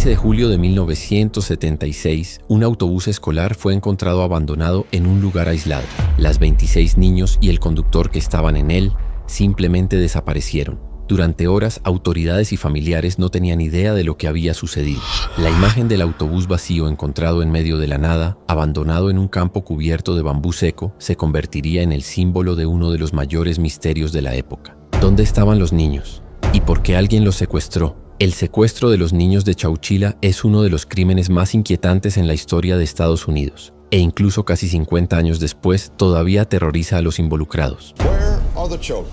15 de julio de 1976, un autobús escolar fue encontrado abandonado en un lugar aislado. Las 26 niños y el conductor que estaban en él simplemente desaparecieron. Durante horas, autoridades y familiares no tenían idea de lo que había sucedido. La imagen del autobús vacío encontrado en medio de la nada, abandonado en un campo cubierto de bambú seco, se convertiría en el símbolo de uno de los mayores misterios de la época. ¿Dónde estaban los niños? ¿Y por qué alguien los secuestró? El secuestro de los niños de Chowchila es uno de los crímenes más inquietantes en la historia de Estados Unidos, e incluso casi 50 años después todavía aterroriza a los involucrados. Where are the children?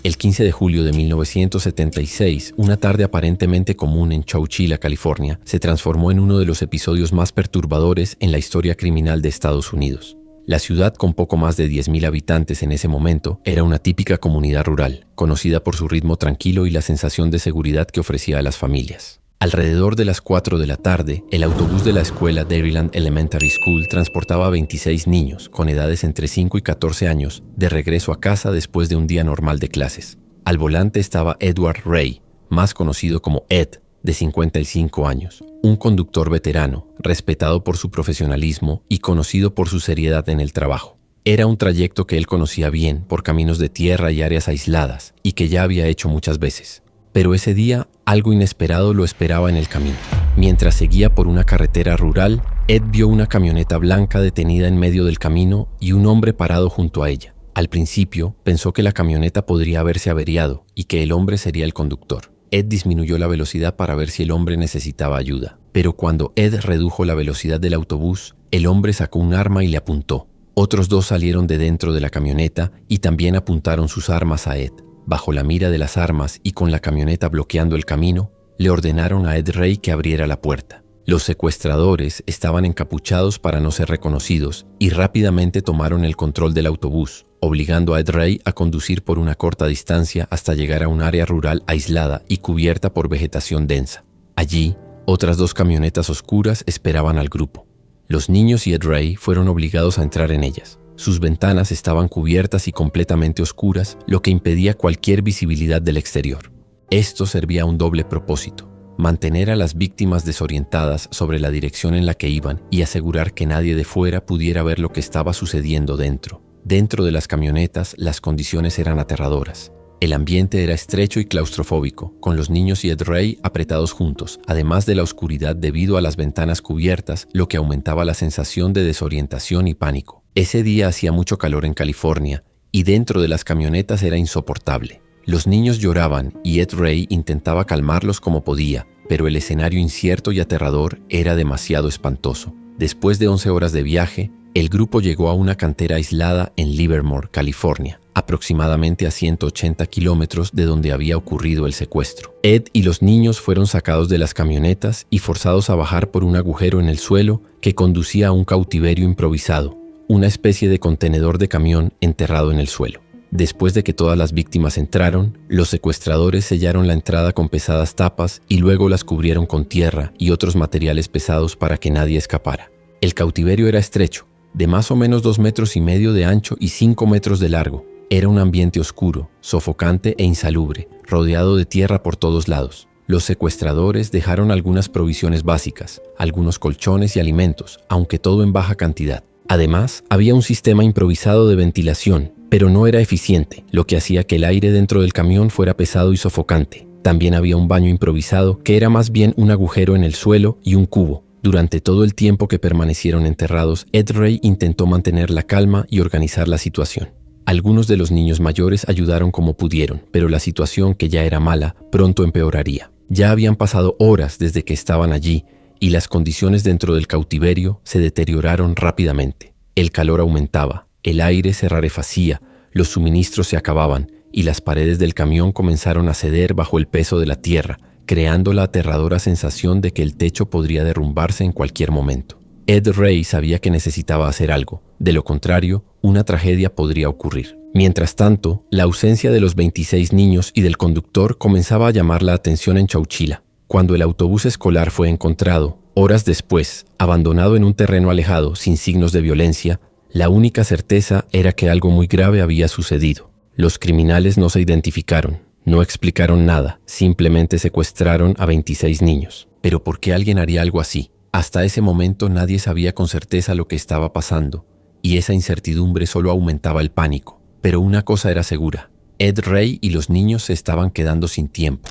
El 15 de julio de 1976, una tarde aparentemente común en Chowchila, California, se transformó en uno de los episodios más perturbadores en la historia criminal de Estados Unidos. La ciudad, con poco más de 10.000 habitantes en ese momento, era una típica comunidad rural, conocida por su ritmo tranquilo y la sensación de seguridad que ofrecía a las familias. Alrededor de las 4 de la tarde, el autobús de la escuela Dairyland Elementary School transportaba a 26 niños, con edades entre 5 y 14 años, de regreso a casa después de un día normal de clases. Al volante estaba Edward Ray, más conocido como Ed, de 55 años, un conductor veterano, respetado por su profesionalismo y conocido por su seriedad en el trabajo. Era un trayecto que él conocía bien por caminos de tierra y áreas aisladas y que ya había hecho muchas veces. Pero ese día, algo inesperado lo esperaba en el camino. Mientras seguía por una carretera rural, Ed vio una camioneta blanca detenida en medio del camino y un hombre parado junto a ella. Al principio, pensó que la camioneta podría haberse averiado y que el hombre sería el conductor. Ed disminuyó la velocidad para ver si el hombre necesitaba ayuda. Pero cuando Ed redujo la velocidad del autobús, el hombre sacó un arma y le apuntó. Otros dos salieron de dentro de la camioneta y también apuntaron sus armas a Ed. Bajo la mira de las armas y con la camioneta bloqueando el camino, le ordenaron a Ed Ray que abriera la puerta. Los secuestradores estaban encapuchados para no ser reconocidos y rápidamente tomaron el control del autobús, obligando a Ed Ray a conducir por una corta distancia hasta llegar a un área rural aislada y cubierta por vegetación densa. Allí, otras 2 camionetas oscuras esperaban al grupo. Los niños y Ed Ray fueron obligados a entrar en ellas. Sus ventanas estaban cubiertas y completamente oscuras, lo que impedía cualquier visibilidad del exterior. Esto servía a un doble propósito: mantener a las víctimas desorientadas sobre la dirección en la que iban y asegurar que nadie de fuera pudiera ver lo que estaba sucediendo dentro. Dentro de las camionetas, las condiciones eran aterradoras. El ambiente era estrecho y claustrofóbico, con los niños y Ed Ray apretados juntos, además de la oscuridad debido a las ventanas cubiertas, lo que aumentaba la sensación de desorientación y pánico. Ese día hacía mucho calor en California y dentro de las camionetas era insoportable. Los niños lloraban y Ed Ray intentaba calmarlos como podía, pero el escenario incierto y aterrador era demasiado espantoso. Después de 11 horas de viaje, el grupo llegó a una cantera aislada en Livermore, California, aproximadamente a 180 kilómetros de donde había ocurrido el secuestro. Ed y los niños fueron sacados de las camionetas y forzados a bajar por un agujero en el suelo que conducía a un cautiverio improvisado, una especie de contenedor de camión enterrado en el suelo. Después de que todas las víctimas entraron, los secuestradores sellaron la entrada con pesadas tapas y luego las cubrieron con tierra y otros materiales pesados para que nadie escapara. El cautiverio era estrecho, de más o menos 2,5 metros de ancho y 5 metros de largo. Era un ambiente oscuro, sofocante e insalubre, rodeado de tierra por todos lados. Los secuestradores dejaron algunas provisiones básicas, algunos colchones y alimentos, aunque todo en baja cantidad. Además, había un sistema improvisado de ventilación, pero no era eficiente, lo que hacía que el aire dentro del camión fuera pesado y sofocante. También había un baño improvisado, que era más bien un agujero en el suelo y un cubo. Durante todo el tiempo que permanecieron enterrados, Ed Ray intentó mantener la calma y organizar la situación. Algunos de los niños mayores ayudaron como pudieron, pero la situación, que ya era mala, pronto empeoraría. Ya habían pasado horas desde que estaban allí, y las condiciones dentro del cautiverio se deterioraron rápidamente. El calor aumentaba, el aire se rarefacía, los suministros se acababan, y las paredes del camión comenzaron a ceder bajo el peso de la tierra, creando la aterradora sensación de que el techo podría derrumbarse en cualquier momento. Ed Ray sabía que necesitaba hacer algo, de lo contrario, una tragedia podría ocurrir. Mientras tanto, la ausencia de los 26 niños y del conductor comenzaba a llamar la atención en Chowchila. Cuando el autobús escolar fue encontrado, horas después, abandonado en un terreno alejado sin signos de violencia, la única certeza era que algo muy grave había sucedido. Los criminales no se identificaron. No explicaron nada, simplemente secuestraron a 26 niños. Pero ¿por qué alguien haría algo así? Hasta ese momento nadie sabía con certeza lo que estaba pasando, y esa incertidumbre solo aumentaba el pánico. Pero una cosa era segura: Ed Ray y los niños se estaban quedando sin tiempo.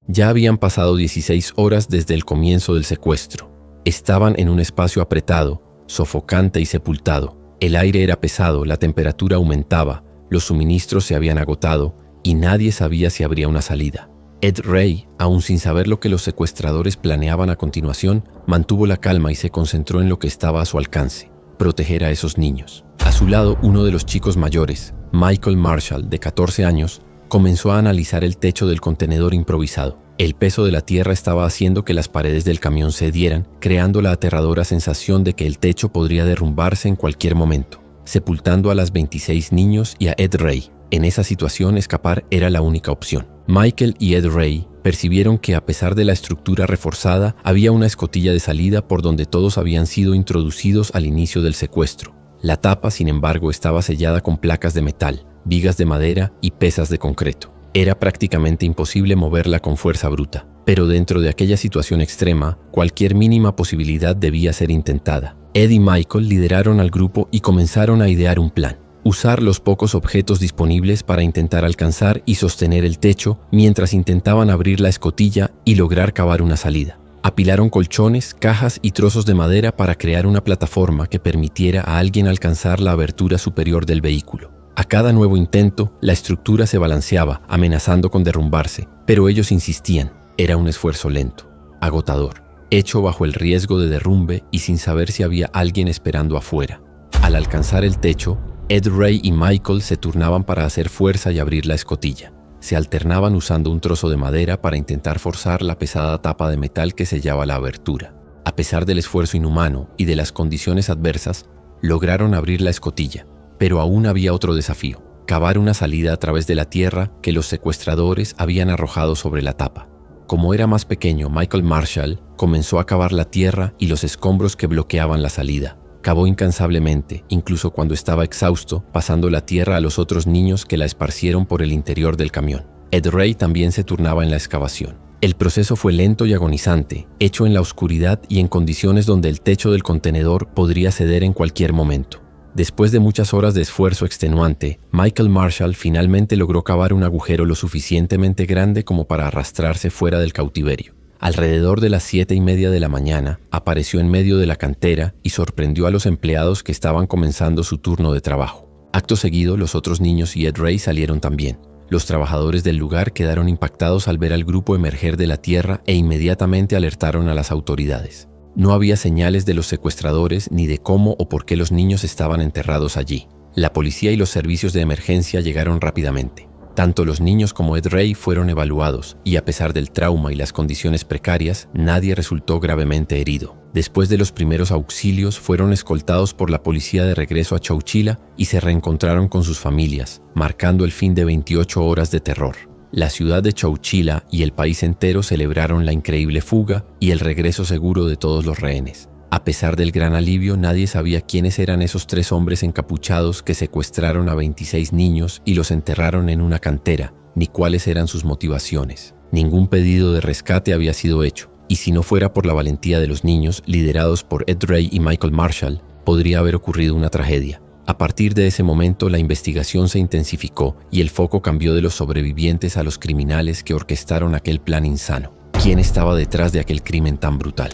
Ya habían pasado 16 horas desde el comienzo del secuestro. Estaban en un espacio apretado, sofocante y sepultado. El aire era pesado, la temperatura aumentaba, los suministros se habían agotado y nadie sabía si habría una salida. Ed Ray, aún sin saber lo que los secuestradores planeaban a continuación, mantuvo la calma y se concentró en lo que estaba a su alcance: proteger a esos niños. A su lado, uno de los chicos mayores, Michael Marshall, de 14 años, comenzó a analizar el techo del contenedor improvisado. El peso de la tierra estaba haciendo que las paredes del camión cedieran, creando la aterradora sensación de que el techo podría derrumbarse en cualquier momento, sepultando a las 26 niños y a Ed Ray. En esa situación, escapar era la única opción. Michael y Ed Ray percibieron que, a pesar de la estructura reforzada, había una escotilla de salida por donde todos habían sido introducidos al inicio del secuestro. La tapa, sin embargo, estaba sellada con placas de metal, vigas de madera y pesas de concreto. Era prácticamente imposible moverla con fuerza bruta, pero dentro de aquella situación extrema, cualquier mínima posibilidad debía ser intentada. Ed y Michael lideraron al grupo y comenzaron a idear un plan: usar los pocos objetos disponibles para intentar alcanzar y sostener el techo mientras intentaban abrir la escotilla y lograr cavar una salida. Apilaron colchones, cajas y trozos de madera para crear una plataforma que permitiera a alguien alcanzar la abertura superior del vehículo. A cada nuevo intento, la estructura se balanceaba, amenazando con derrumbarse, pero ellos insistían. Era un esfuerzo lento, agotador, hecho bajo el riesgo de derrumbe y sin saber si había alguien esperando afuera. Al alcanzar el techo, Ed Ray y Michael se turnaban para hacer fuerza y abrir la escotilla. Se alternaban usando un trozo de madera para intentar forzar la pesada tapa de metal que sellaba la abertura. A pesar del esfuerzo inhumano y de las condiciones adversas, lograron abrir la escotilla. Pero aún había otro desafío: cavar una salida a través de la tierra que los secuestradores habían arrojado sobre la tapa. Como era más pequeño, Michael Marshall comenzó a cavar la tierra y los escombros que bloqueaban la salida. Cavó incansablemente, incluso cuando estaba exhausto, pasando la tierra a los otros niños que la esparcieron por el interior del camión. Ed Ray también se turnaba en la excavación. El proceso fue lento y agonizante, hecho en la oscuridad y en condiciones donde el techo del contenedor podría ceder en cualquier momento. Después de muchas horas de esfuerzo extenuante, Michael Marshall finalmente logró cavar un agujero lo suficientemente grande como para arrastrarse fuera del cautiverio. Alrededor de las 7:30 de la mañana, apareció en medio de la cantera y sorprendió a los empleados que estaban comenzando su turno de trabajo. Acto seguido, los otros niños y Ed Ray salieron también. Los trabajadores del lugar quedaron impactados al ver al grupo emerger de la tierra e inmediatamente alertaron a las autoridades. No había señales de los secuestradores ni de cómo o por qué los niños estaban enterrados allí. La policía y los servicios de emergencia llegaron rápidamente. Tanto los niños como Ed Ray fueron evaluados y, a pesar del trauma y las condiciones precarias, nadie resultó gravemente herido. Después de los primeros auxilios, fueron escoltados por la policía de regreso a Chowchila y se reencontraron con sus familias, marcando el fin de 28 horas de terror. La ciudad de Chowchila y el país entero celebraron la increíble fuga y el regreso seguro de todos los rehenes. A pesar del gran alivio, nadie sabía quiénes eran esos 3 hombres encapuchados que secuestraron a 26 niños y los enterraron en una cantera, ni cuáles eran sus motivaciones. Ningún pedido de rescate había sido hecho, y si no fuera por la valentía de los niños, liderados por Ed Ray y Michael Marshall, podría haber ocurrido una tragedia. A partir de ese momento, la investigación se intensificó y el foco cambió de los sobrevivientes a los criminales que orquestaron aquel plan insano. ¿Quién estaba detrás de aquel crimen tan brutal?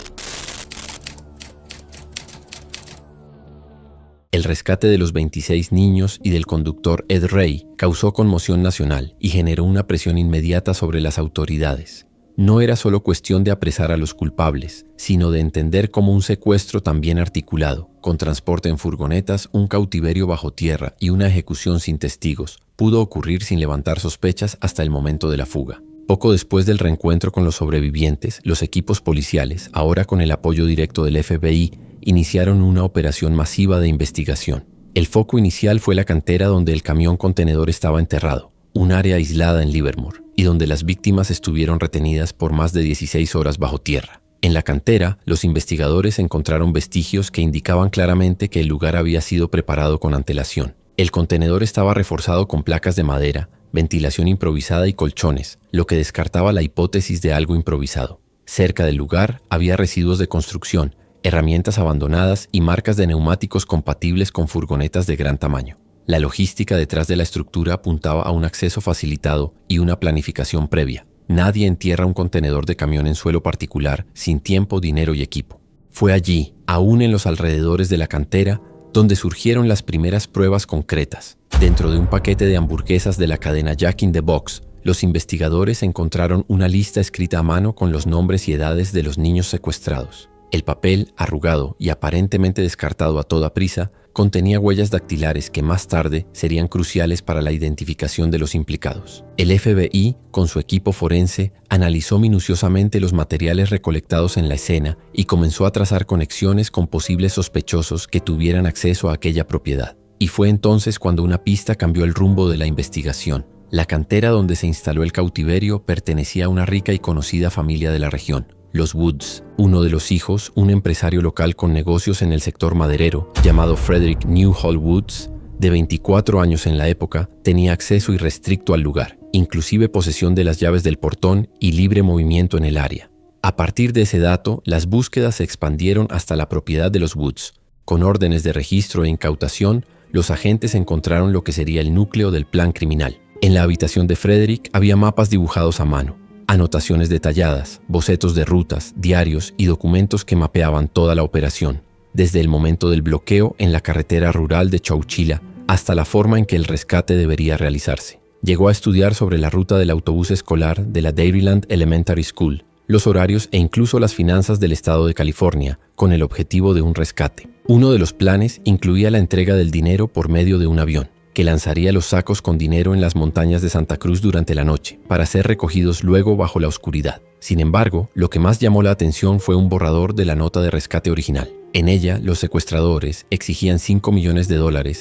El rescate de los 26 niños y del conductor Ed Ray causó conmoción nacional y generó una presión inmediata sobre las autoridades. No era solo cuestión de apresar a los culpables, sino de entender cómo un secuestro tan bien articulado, con transporte en furgonetas, un cautiverio bajo tierra y una ejecución sin testigos, pudo ocurrir sin levantar sospechas hasta el momento de la fuga. Poco después del reencuentro con los sobrevivientes, los equipos policiales, ahora con el apoyo directo del FBI, iniciaron una operación masiva de investigación. El foco inicial fue la cantera donde el camión contenedor estaba enterrado, un área aislada en Livermore, y donde las víctimas estuvieron retenidas por más de 16 horas bajo tierra. En la cantera, los investigadores encontraron vestigios que indicaban claramente que el lugar había sido preparado con antelación. El contenedor estaba reforzado con placas de madera, ventilación improvisada y colchones, lo que descartaba la hipótesis de algo improvisado. Cerca del lugar había residuos de construcción, herramientas abandonadas y marcas de neumáticos compatibles con furgonetas de gran tamaño. La logística detrás de la estructura apuntaba a un acceso facilitado y una planificación previa. Nadie entierra un contenedor de camión en suelo particular sin tiempo, dinero y equipo. Fue allí, aún en los alrededores de la cantera, donde surgieron las primeras pruebas concretas. Dentro de un paquete de hamburguesas de la cadena Jack in the Box, los investigadores encontraron una lista escrita a mano con los nombres y edades de los niños secuestrados. El papel, arrugado y aparentemente descartado a toda prisa, contenía huellas dactilares que más tarde serían cruciales para la identificación de los implicados. El FBI, con su equipo forense, analizó minuciosamente los materiales recolectados en la escena y comenzó a trazar conexiones con posibles sospechosos que tuvieran acceso a aquella propiedad. Y fue entonces cuando una pista cambió el rumbo de la investigación. La cantera donde se instaló el cautiverio pertenecía a una rica y conocida familia de la región, los Woods. Uno de los hijos, un empresario local con negocios en el sector maderero, llamado Frederick Newhall Woods, de 24 años en la época, tenía acceso irrestricto al lugar, inclusive posesión de las llaves del portón y libre movimiento en el área. A partir de ese dato, las búsquedas se expandieron hasta la propiedad de los Woods. Con órdenes de registro e incautación, los agentes encontraron lo que sería el núcleo del plan criminal. En la habitación de Frederick había mapas dibujados a mano, anotaciones detalladas, bocetos de rutas, diarios y documentos que mapeaban toda la operación, desde el momento del bloqueo en la carretera rural de Chowchilla hasta la forma en que el rescate debería realizarse. Llegó a estudiar sobre la ruta del autobús escolar de la Dairyland Elementary School, los horarios e incluso las finanzas del estado de California, con el objetivo de un rescate. Uno de los planes incluía la entrega del dinero por medio de un avión, que lanzaría los sacos con dinero en las montañas de Santa Cruz durante la noche, para ser recogidos luego bajo la oscuridad. Sin embargo, lo que más llamó la atención fue un borrador de la nota de rescate original. En ella, los secuestradores exigían $5 millones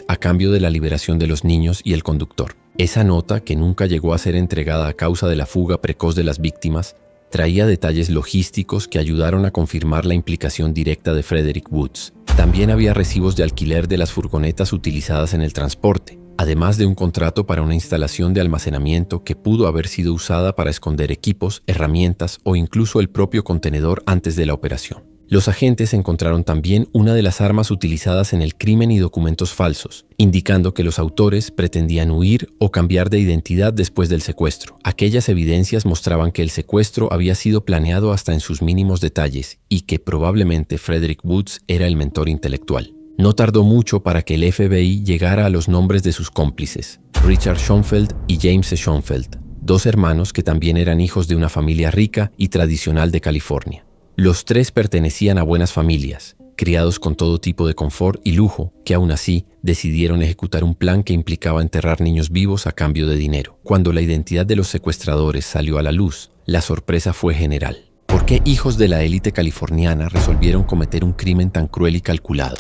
a cambio de la liberación de los niños y el conductor. Esa nota, que nunca llegó a ser entregada a causa de la fuga precoz de las víctimas, traía detalles logísticos que ayudaron a confirmar la implicación directa de Frederick Woods. También había recibos de alquiler de las furgonetas utilizadas en el transporte, además de un contrato para una instalación de almacenamiento que pudo haber sido usada para esconder equipos, herramientas o incluso el propio contenedor antes de la operación. Los agentes encontraron también una de las armas utilizadas en el crimen y documentos falsos, indicando que los autores pretendían huir o cambiar de identidad después del secuestro. Aquellas evidencias mostraban que el secuestro había sido planeado hasta en sus mínimos detalles y que probablemente Frederick Woods era el mentor intelectual. No tardó mucho para que el FBI llegara a los nombres de sus cómplices, Richard Schoenfeld y James Schoenfeld, dos hermanos que también eran hijos de una familia rica y tradicional de California. Los tres pertenecían a buenas familias, criados con todo tipo de confort y lujo, que aún así decidieron ejecutar un plan que implicaba enterrar niños vivos a cambio de dinero. Cuando la identidad de los secuestradores salió a la luz, la sorpresa fue general. ¿Por qué hijos de la élite californiana resolvieron cometer un crimen tan cruel y calculado?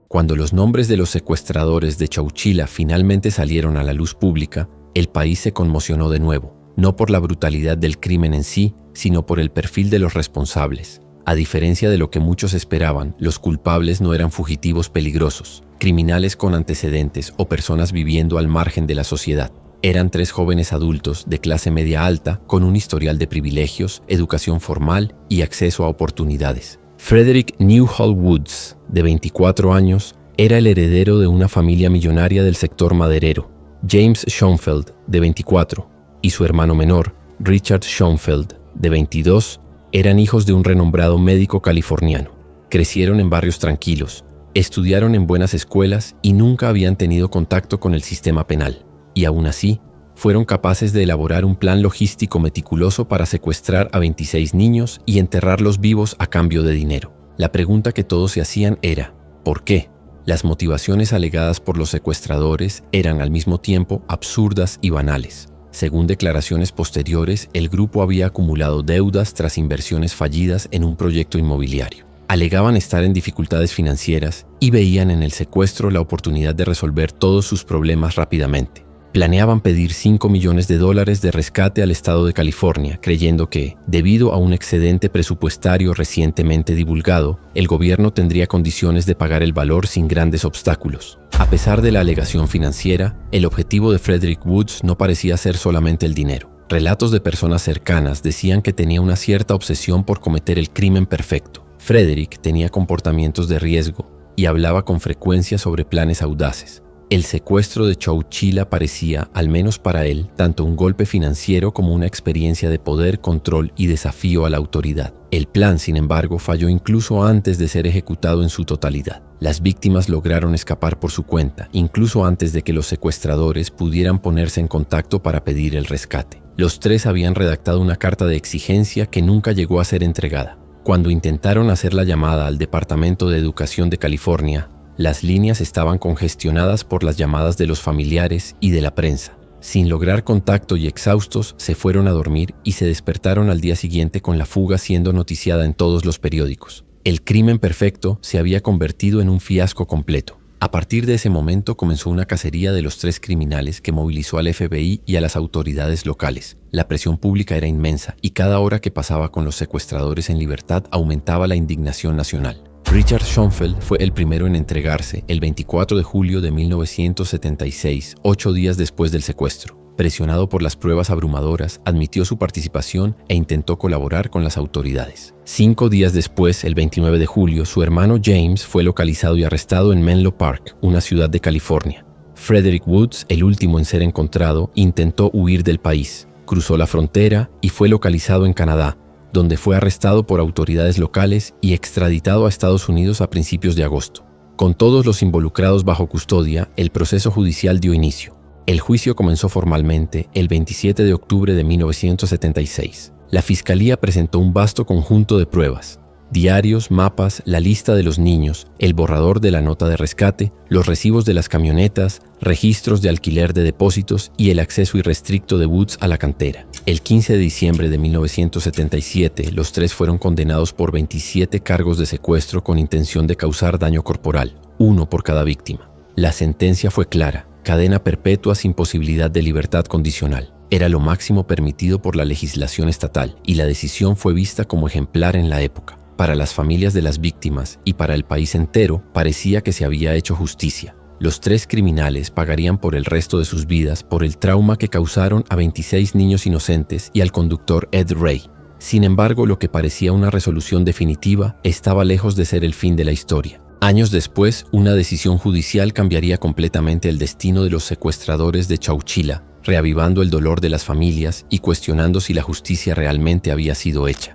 Cuando los nombres de los secuestradores de Chowchilla finalmente salieron a la luz pública, el país se conmocionó de nuevo, no por la brutalidad del crimen en sí, sino por el perfil de los responsables. A diferencia de lo que muchos esperaban, los culpables no eran fugitivos peligrosos, criminales con antecedentes o personas viviendo al margen de la sociedad. Eran tres jóvenes adultos de clase media alta con un historial de privilegios, educación formal y acceso a oportunidades. Frederick Newhall Woods, de 24 años, era el heredero de una familia millonaria del sector maderero. James Schoenfeld, de 24, y su hermano menor, Richard Schoenfeld, de 22, eran hijos de un renombrado médico californiano. Crecieron en barrios tranquilos, estudiaron en buenas escuelas y nunca habían tenido contacto con el sistema penal. Y aún así, fueron capaces de elaborar un plan logístico meticuloso para secuestrar a 26 niños y enterrarlos vivos a cambio de dinero. La pregunta que todos se hacían era, ¿por qué? Las motivaciones alegadas por los secuestradores eran al mismo tiempo absurdas y banales. Según declaraciones posteriores, el grupo había acumulado deudas tras inversiones fallidas en un proyecto inmobiliario. Alegaban estar en dificultades financieras y veían en el secuestro la oportunidad de resolver todos sus problemas rápidamente. Planeaban pedir $5 millones de rescate al estado de California, creyendo que, debido a un excedente presupuestario recientemente divulgado, el gobierno tendría condiciones de pagar el valor sin grandes obstáculos. A pesar de la alegación financiera, el objetivo de Frederick Woods no parecía ser solamente el dinero. Relatos de personas cercanas decían que tenía una cierta obsesión por cometer el crimen perfecto. Frederick tenía comportamientos de riesgo y hablaba con frecuencia sobre planes audaces. El secuestro de Chowchila parecía, al menos para él, tanto un golpe financiero como una experiencia de poder, control y desafío a la autoridad. El plan, sin embargo, falló incluso antes de ser ejecutado en su totalidad. Las víctimas lograron escapar por su cuenta, incluso antes de que los secuestradores pudieran ponerse en contacto para pedir el rescate. Los tres habían redactado una carta de exigencia que nunca llegó a ser entregada. Cuando intentaron hacer la llamada al Departamento de Educación de California, las líneas estaban congestionadas por las llamadas de los familiares y de la prensa. Sin lograr contacto y exhaustos, se fueron a dormir y se despertaron al día siguiente con la fuga siendo noticiada en todos los periódicos. El crimen perfecto se había convertido en un fiasco completo. A partir de ese momento comenzó una cacería de los tres criminales que movilizó al FBI y a las autoridades locales. La presión pública era inmensa y cada hora que pasaba con los secuestradores en libertad aumentaba la indignación nacional. Richard Schoenfeld fue el primero en entregarse el 24 de julio de 1976, 8 días después del secuestro. Presionado por las pruebas abrumadoras, admitió su participación e intentó colaborar con las autoridades. 5 días después, el 29 de julio, su hermano James fue localizado y arrestado en Menlo Park, una ciudad de California. Frederick Woods, el último en ser encontrado, intentó huir del país, cruzó la frontera y fue localizado en Canadá, donde fue arrestado por autoridades locales y extraditado a Estados Unidos a principios de agosto. Con todos los involucrados bajo custodia, el proceso judicial dio inicio. El juicio comenzó formalmente el 27 de octubre de 1976. La Fiscalía presentó un vasto conjunto de pruebas: diarios, mapas, la lista de los niños, el borrador de la nota de rescate, los recibos de las camionetas, registros de alquiler de depósitos y el acceso irrestricto de Woods a la cantera. El 15 de diciembre de 1977, los tres fueron condenados por 27 cargos de secuestro con intención de causar daño corporal, uno por cada víctima. La sentencia fue clara: cadena perpetua sin posibilidad de libertad condicional. Era lo máximo permitido por la legislación estatal y la decisión fue vista como ejemplar en la época. Para las familias de las víctimas y para el país entero, parecía que se había hecho justicia. Los tres criminales pagarían por el resto de sus vidas por el trauma que causaron a 26 niños inocentes y al conductor Ed Ray. Sin embargo, lo que parecía una resolución definitiva estaba lejos de ser el fin de la historia. Años después, una decisión judicial cambiaría completamente el destino de los secuestradores de Chowchila, reavivando el dolor de las familias y cuestionando si la justicia realmente había sido hecha.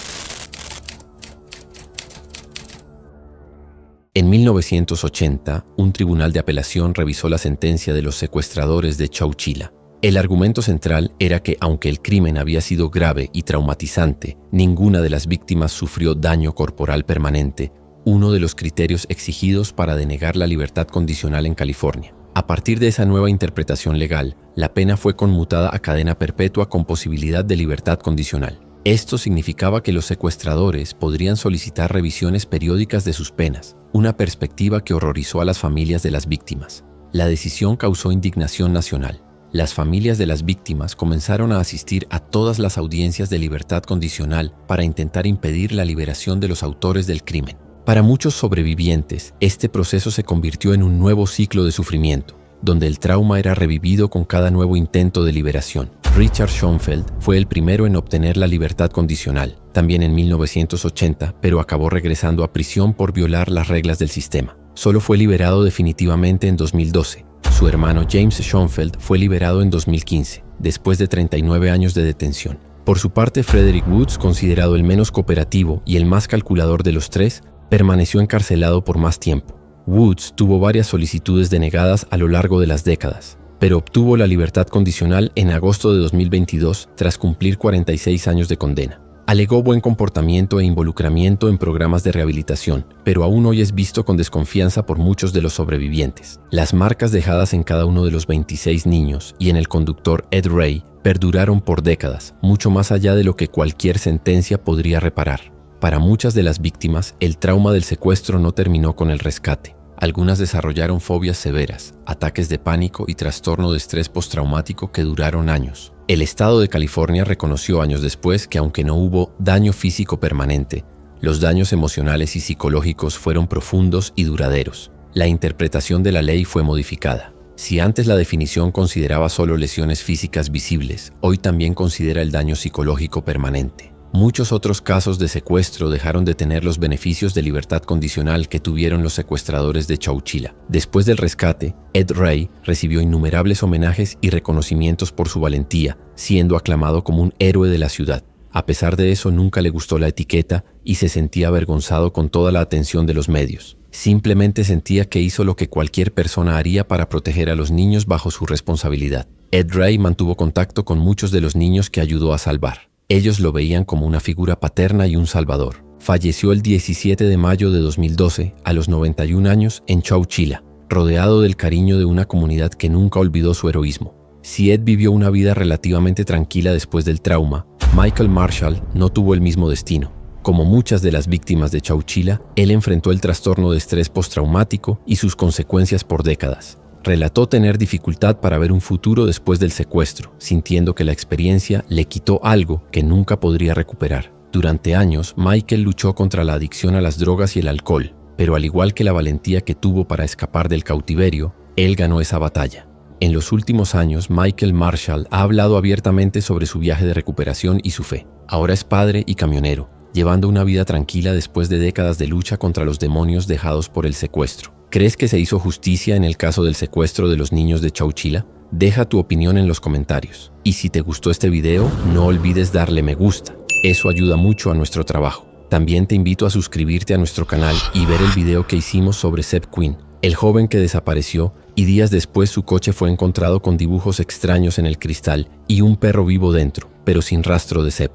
En 1980, un tribunal de apelación revisó la sentencia de los secuestradores de Chowchila. El argumento central era que, aunque el crimen había sido grave y traumatizante, ninguna de las víctimas sufrió daño corporal permanente, uno de los criterios exigidos para denegar la libertad condicional en California. A partir de esa nueva interpretación legal, la pena fue conmutada a cadena perpetua con posibilidad de libertad condicional. Esto significaba que los secuestradores podrían solicitar revisiones periódicas de sus penas, una perspectiva que horrorizó a las familias de las víctimas. La decisión causó indignación nacional. Las familias de las víctimas comenzaron a asistir a todas las audiencias de libertad condicional para intentar impedir la liberación de los autores del crimen. Para muchos sobrevivientes, este proceso se convirtió en un nuevo ciclo de sufrimiento, donde el trauma era revivido con cada nuevo intento de liberación. Richard Schoenfeld fue el primero en obtener la libertad condicional, también en 1980, pero acabó regresando a prisión por violar las reglas del sistema. Solo fue liberado definitivamente en 2012. Su hermano James Schoenfeld fue liberado en 2015, después de 39 años de detención. Por su parte, Frederick Woods, considerado el menos cooperativo y el más calculador de los tres, permaneció encarcelado por más tiempo. Woods tuvo varias solicitudes denegadas a lo largo de las décadas, pero obtuvo la libertad condicional en agosto de 2022 tras cumplir 46 años de condena. Alegó buen comportamiento e involucramiento en programas de rehabilitación, pero aún hoy es visto con desconfianza por muchos de los sobrevivientes. Las marcas dejadas en cada uno de los 26 niños y en el conductor Ed Ray perduraron por décadas, mucho más allá de lo que cualquier sentencia podría reparar. Para muchas de las víctimas, el trauma del secuestro no terminó con el rescate. Algunas desarrollaron fobias severas, ataques de pánico y trastorno de estrés postraumático que duraron años. El estado de California reconoció años después que aunque no hubo daño físico permanente, los daños emocionales y psicológicos fueron profundos y duraderos. La interpretación de la ley fue modificada. Si antes la definición consideraba solo lesiones físicas visibles, hoy también considera el daño psicológico permanente. Muchos otros casos de secuestro dejaron de tener los beneficios de libertad condicional que tuvieron los secuestradores de Chowchila. Después del rescate, Ed Ray recibió innumerables homenajes y reconocimientos por su valentía, siendo aclamado como un héroe de la ciudad. A pesar de eso, nunca le gustó la etiqueta y se sentía avergonzado con toda la atención de los medios. Simplemente sentía que hizo lo que cualquier persona haría para proteger a los niños bajo su responsabilidad. Ed Ray mantuvo contacto con muchos de los niños que ayudó a salvar. Ellos lo veían como una figura paterna y un salvador. Falleció el 17 de mayo de 2012, a los 91 años, en Chowchila, rodeado del cariño de una comunidad que nunca olvidó su heroísmo. Si Ed vivió una vida relativamente tranquila después del trauma, Michael Marshall no tuvo el mismo destino. Como muchas de las víctimas de Chowchila, él enfrentó el trastorno de estrés postraumático y sus consecuencias por décadas. Relató tener dificultad para ver un futuro después del secuestro, sintiendo que la experiencia le quitó algo que nunca podría recuperar. Durante años, Michael luchó contra la adicción a las drogas y el alcohol, pero al igual que la valentía que tuvo para escapar del cautiverio, él ganó esa batalla. En los últimos años, Michael Marshall ha hablado abiertamente sobre su viaje de recuperación y su fe. Ahora es padre y camionero, llevando una vida tranquila después de décadas de lucha contra los demonios dejados por el secuestro. ¿Crees que se hizo justicia en el caso del secuestro de los niños de Chowchila? Deja tu opinión en los comentarios. Y si te gustó este video, no olvides darle me gusta. Eso ayuda mucho a nuestro trabajo. También te invito a suscribirte a nuestro canal y ver el video que hicimos sobre Seb Quinn, el joven que desapareció y días después su coche fue encontrado con dibujos extraños en el cristal y un perro vivo dentro, pero sin rastro de Seb.